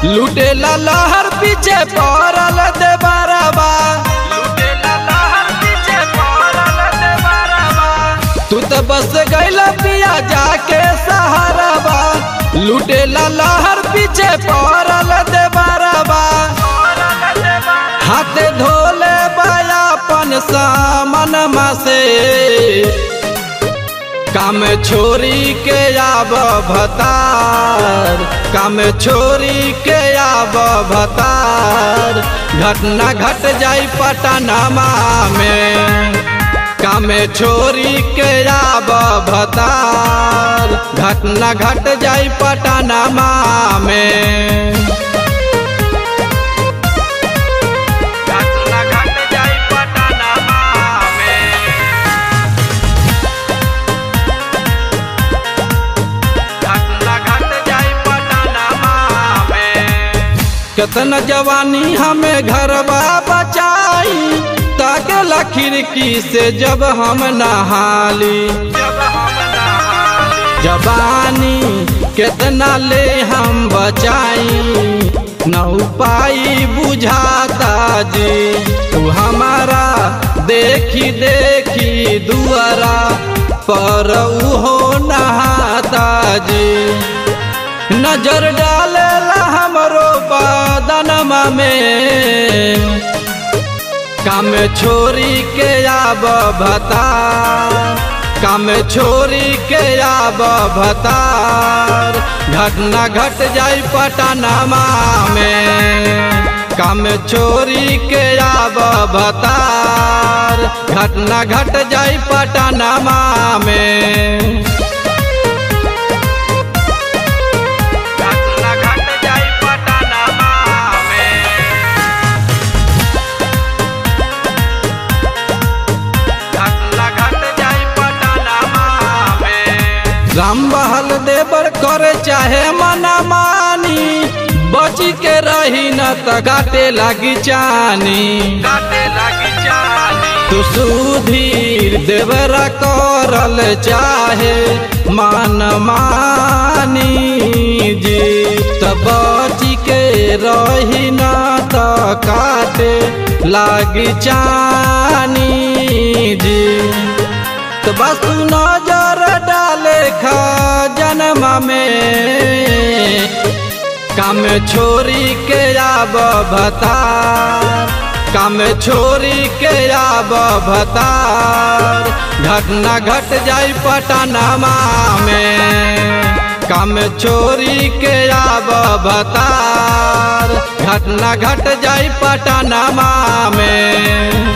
लुटेला लहर पीछे पड़ल देवरबा तू तो बस गइल पिया जाके सहारबा लुटेला लहर पीछे पड़ल देवरबा हाथ धोले बायापन सामनमा से काम छोरी के आब भतार काम छोरी के आब भतार घटना घट जाई पटनमा में काम छोरी के आब भतार घटना घट जाई पटनमा में कितना जवानी हमें घरवा बचाई ताकला खिड़की से जब हम नहाली जवानी कितना ले हम बचाई न उपाई बुझाता जी तू हमारा देखी देखी दुआरा पर हो नहाता जी नजर डालेला हमरो बदनमा में काम छोरी के आब भतार काम छोरी के आब भतार घटना घट जाई पटनमा में काम छोरी के आब भतार घटना घट जाई पटनमा में राम बहल देवर करे चाहे मना मानी बची के रही न त गाटे लागी चानी तू सुधीर देवरा करल चाहे मान मानी जी त बची के रही न त काटे लागी चानी जी तो बस तू नजर डाले जन्म में काम छोरी के आब भतार काम छोरी के आब भतार घटना घट जाई पटनमा में काम छोरी के आब भतार घटना घट जाई पटनमा में।